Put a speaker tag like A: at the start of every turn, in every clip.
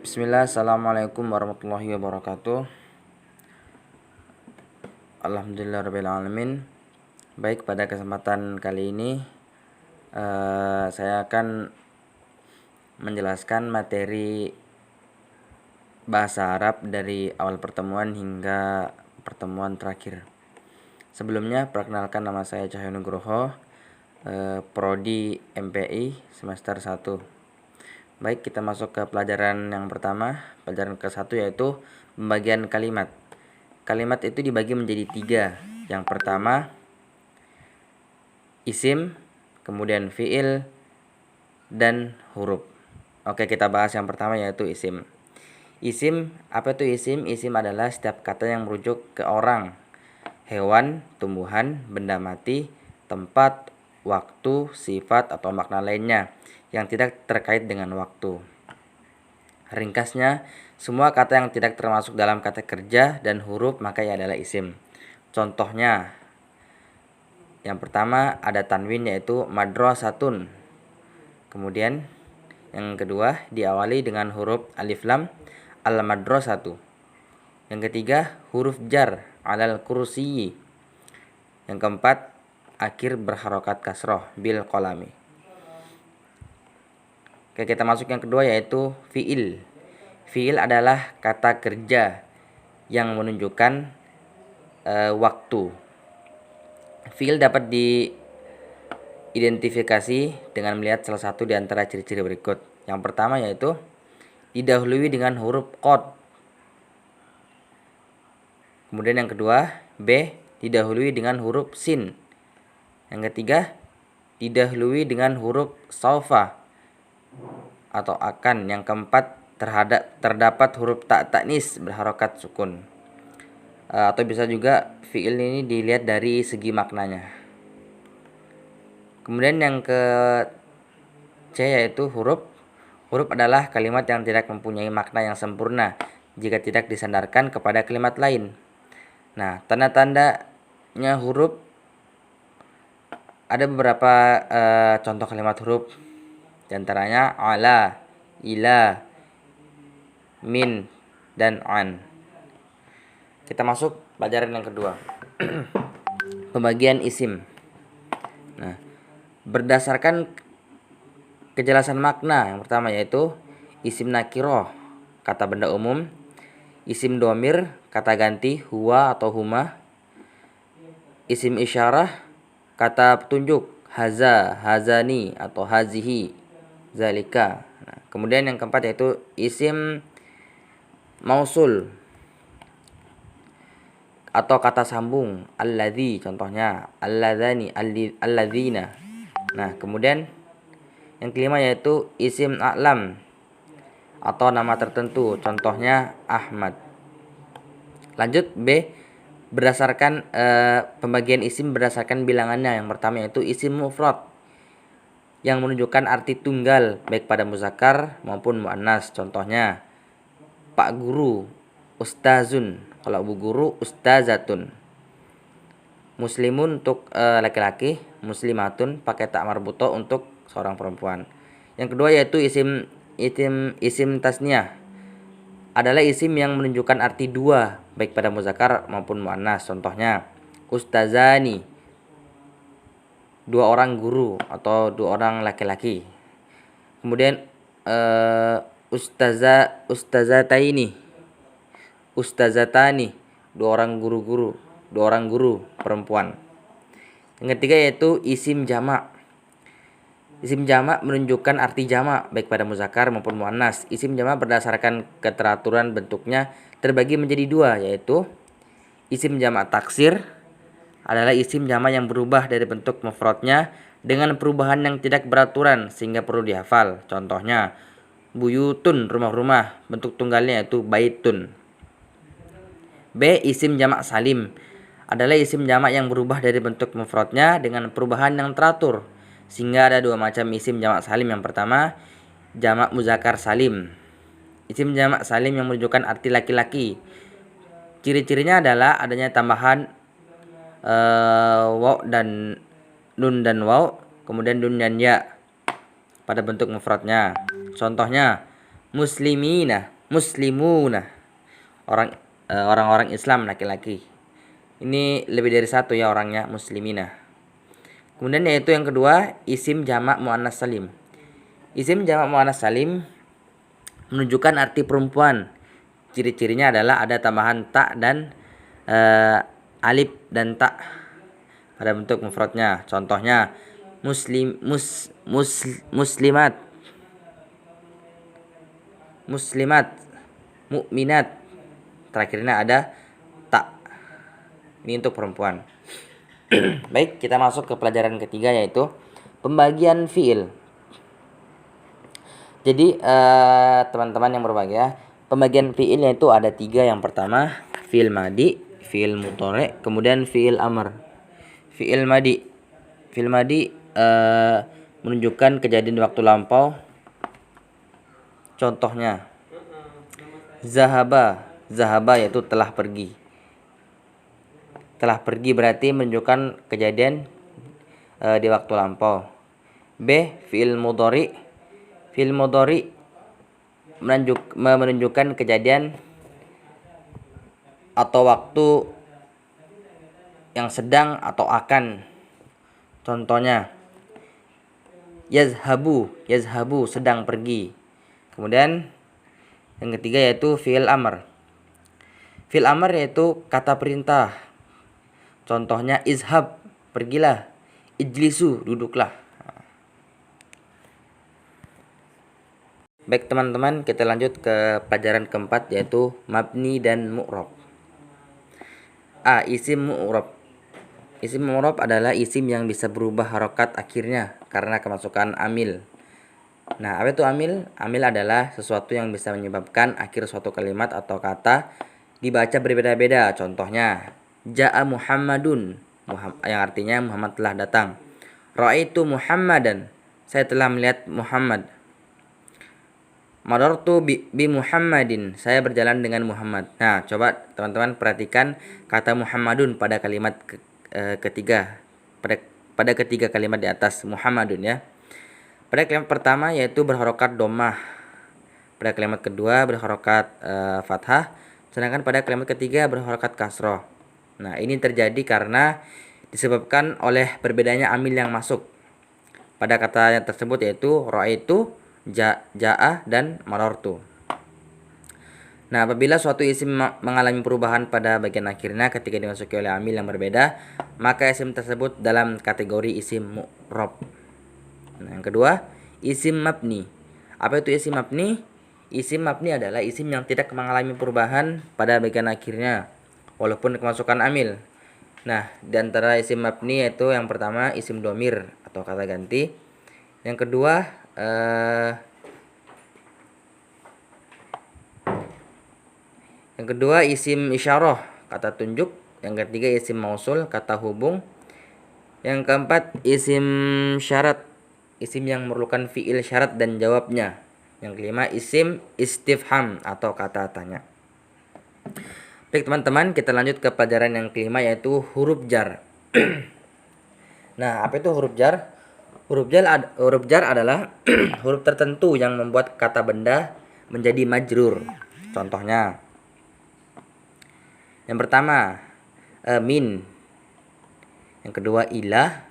A: Bismillah, assalamualaikum warahmatullahi wabarakatuh. Alhamdulillahirrahmanirrahim. Baik, pada kesempatan kali ini saya akan menjelaskan materi bahasa Arab dari awal pertemuan hingga pertemuan terakhir. Sebelumnya, perkenalkan, nama saya Cahyo Nugroho, Prodi MPI semester 1. Baik, kita masuk ke pelajaran yang pertama, pelajaran ke-1, yaitu pembagian kalimat. Kalimat itu dibagi menjadi 3. Yang pertama isim, kemudian fiil, dan huruf. Oke, kita bahas yang pertama, yaitu isim. Isim, apa itu isim? Isim adalah setiap kata yang merujuk ke orang, hewan, tumbuhan, benda mati, tempat, waktu, sifat, atau makna lainnya yang tidak terkait dengan waktu. Ringkasnya, semua kata yang tidak termasuk dalam kata kerja dan huruf maka ia adalah isim. Contohnya, yang pertama ada tanwin, yaitu madrasatun. Kemudian yang kedua diawali dengan huruf alif lam, al-madrasatu. Yang ketiga huruf jar, alal kursiyyi. Yang keempat akhir berharokat kasroh, bil qalami. Oke, kita masuk yang kedua, yaitu fiil. Fiil adalah kata kerja yang menunjukkan waktu. Fiil dapat diidentifikasi dengan melihat salah satu di antara ciri-ciri berikut. Yang pertama yaitu didahului dengan huruf qad. Kemudian yang kedua, B, didahului dengan huruf sin. Yang ketiga, didahului dengan huruf saufa atau akan. Yang keempat, terdapat huruf ta'nis berharokat sukun. Atau bisa juga fiil ini dilihat dari segi maknanya. Kemudian yang ke C, yaitu huruf. Huruf adalah kalimat yang tidak mempunyai makna yang sempurna jika tidak disandarkan kepada kalimat lain. Nah, tanda-tandanya huruf, ada beberapa contoh kalimat huruf. Di antaranya ala, ila, min, dan an. Kita masuk pelajaran yang kedua. Pembagian isim. Nah, berdasarkan kejelasan makna, yang pertama yaitu isim nakiroh, kata benda umum. Isim domir, kata ganti, huwa atau huma. Isim isyarah, kata petunjuk, haza, hazani, atau hazihi, zalika. Nah, kemudian yang keempat yaitu isim mausul atau kata sambung, alladzi, contohnya alladzani, alladzina. Nah, kemudian yang kelima yaitu isim a'lam atau nama tertentu, contohnya Ahmad. Lanjut, B, berdasarkan pembagian isim berdasarkan bilangannya. Yang pertama yaitu isim mufrad yang menunjukkan arti tunggal baik pada muzakkar maupun muannas, contohnya Pak Guru, ustazun. Kalau bu guru, ustazatun. Muslimun untuk laki-laki, muslimatun pakai tak marbuto untuk seorang perempuan. Yang kedua yaitu isim tasniyah adalah isim yang menunjukkan arti dua baik pada muzakkar maupun muannas, contohnya ustazani, dua orang guru atau dua orang laki-laki. Kemudian ustazataini, ustazatani, dua orang guru-guru, dua orang guru perempuan. Yang ketiga yaitu isim jamak. Isim jamak menunjukkan arti jamak baik pada muzakkar maupun muannas. Isim jamak berdasarkan keteraturan bentuknya terbagi menjadi dua, yaitu isim jamak taksir adalah isim jamak yang berubah dari bentuk mufradnya dengan perubahan yang tidak beraturan sehingga perlu dihafal. Contohnya buyutun, rumah-rumah, bentuk tunggalnya yaitu baitun. B, isim jamak salim adalah isim jamak yang berubah dari bentuk mufradnya dengan perubahan yang teratur sehingga ada dua macam isim jamak salim. Yang pertama, jamak muzakkar salim. Isim jamak salim yang menunjukkan arti laki-laki. Ciri-cirinya adalah adanya tambahan waw dan nun dan waw, kemudian nun dan ya pada bentuk mufradnya. Contohnya muslimina, muslimuna, orang-orang Islam laki-laki. Ini lebih dari satu ya orangnya, muslimina. Kemudian yaitu yang kedua, isim jamak muannas salim. Isim jamak muannas salim menunjukkan arti perempuan. Ciri-cirinya adalah ada tambahan tak dan alif dan tak pada bentuk mufradnya. Contohnya muslimat, mukminat. Terakhirnya ada tak. Ini untuk perempuan. Baik, kita masuk ke pelajaran ketiga yaitu pembagian fiil. Jadi teman-teman yang berbahagia, pembagian fiil yaitu ada 3. Yang pertama fiil madi, fiil mudhari, kemudian fiil amr. Fiil madi menunjukkan kejadian di waktu lampau. Contohnya zahaba yaitu telah pergi. Telah pergi berarti menunjukkan kejadian di waktu lampau. B. Fiil mudhari menunjukkan kejadian atau waktu yang sedang atau akan. Contohnya yazhabu sedang pergi. Kemudian yang ketiga yaitu fi'il amr. Fi'il amr yaitu kata perintah. Contohnya izhab, pergilah. Ijlisu, duduklah. Baik teman-teman, kita lanjut ke pelajaran keempat yaitu mabni dan mu'rab. A. Isim mu'rab. Isim mu'rab adalah isim yang bisa berubah harokat akhirnya karena kemasukan amil. Nah, apa itu amil? Amil adalah sesuatu yang bisa menyebabkan akhir suatu kalimat atau kata dibaca berbeda-beda. Contohnya ja'a Muhammadun, yang artinya Muhammad telah datang. Ra'aitu Muhammadan, saya telah melihat Muhammad. Madartu bi Muhammadin, saya berjalan dengan Muhammad. Nah, coba teman-teman perhatikan kata Muhammadun pada kalimat ketiga. Pada ketiga kalimat di atas Muhammadun ya. Pada kalimat pertama yaitu berharokat dhammah. Pada kalimat kedua berharokat fathah. Sedangkan pada kalimat ketiga berharokat kasroh. Nah, ini terjadi karena disebabkan oleh berbedanya amil yang masuk pada kata yang tersebut yaitu ra'aitu, ja'a dan marartu. Nah, apabila suatu isim mengalami perubahan pada bagian akhirnya ketika dimasuki oleh amil yang berbeda, maka isim tersebut dalam kategori isim mu'rab. Nah, yang kedua, isim mabni. Apa itu isim mabni? Isim mabni adalah isim yang tidak mengalami perubahan pada bagian akhirnya walaupun kemasukan amil. Nah, di antara isim mabni yaitu yang pertama isim domir atau kata ganti. Yang kedua isim isyarah, kata tunjuk. Yang ketiga isim mausul, kata hubung. Yang keempat isim syarat, isim yang memerlukan fiil syarat dan jawabnya. Yang kelima isim istifham atau kata tanya. Baik teman-teman, kita lanjut ke pelajaran yang kelima yaitu huruf jar. Nah, apa itu huruf jar? Huruf jar adalah huruf tertentu yang membuat kata benda menjadi majrur. Contohnya, yang pertama min, yang kedua ilah,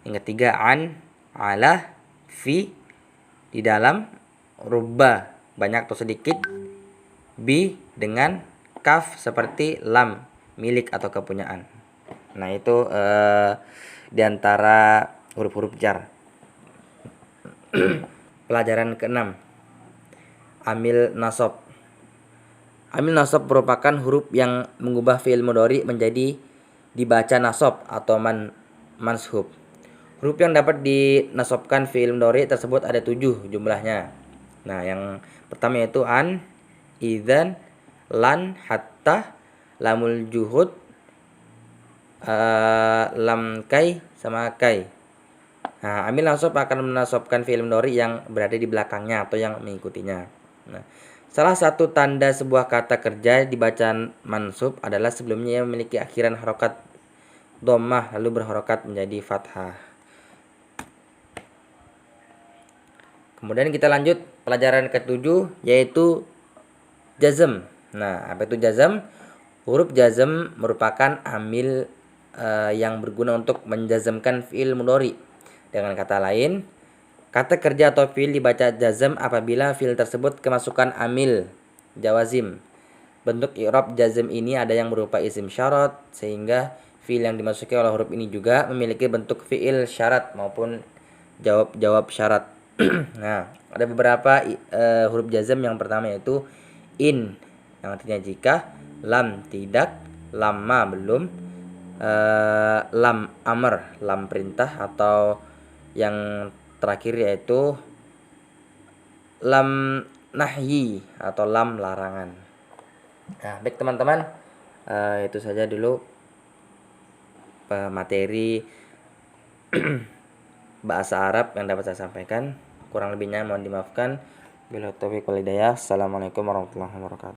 A: yang ketiga an, ala, fi, di dalam, rubba, banyak atau sedikit, bi, dengan, kaf, seperti lam, milik atau kepunyaan. Nah, itu di antara huruf-huruf jar. Pelajaran ke-6, amil nasab. Amil nasab merupakan huruf yang mengubah fi'il mudhari menjadi dibaca nasab atau manshub. Huruf yang dapat dinasabkan fi'il mudhari tersebut ada 7 jumlahnya. Nah, yang pertama yaitu an, idzan, lan, hatta, lamul juhud, lam kai, sama kai. Nah, amil nasab akan menasabkan fi'il mudhari yang berada di belakangnya atau yang mengikutinya. Nah, salah satu tanda sebuah kata kerja dibaca mansub adalah sebelumnya yang memiliki akhiran harokat dhammah lalu berharokat menjadi fathah. Kemudian kita lanjut pelajaran ke-7 yaitu jazm. Nah, apa itu jazm? Huruf jazm merupakan amil yang berguna untuk menjazmkan fiil mudhari. Dengan kata lain, kata kerja atau fiil dibaca jazm apabila fiil tersebut kemasukan amil jawazim. Bentuk i'rab jazm ini ada yang berupa isim syarat, sehingga fiil yang dimasuki oleh huruf ini juga memiliki bentuk fiil syarat maupun jawab syarat. Nah, ada beberapa huruf jazm. Yang pertama yaitu in, yang artinya jika, lam tidak, lam ma belum, lam amr, lam perintah, atau yang terakhir yaitu lam nahyi atau lam larangan. Nah, baik teman-teman, itu saja dulu materi bahasa Arab yang dapat saya sampaikan. Kurang lebihnya mohon dimaafkan. Bila taufiq wal hidayah. Assalamualaikum warahmatullahi wabarakatuh.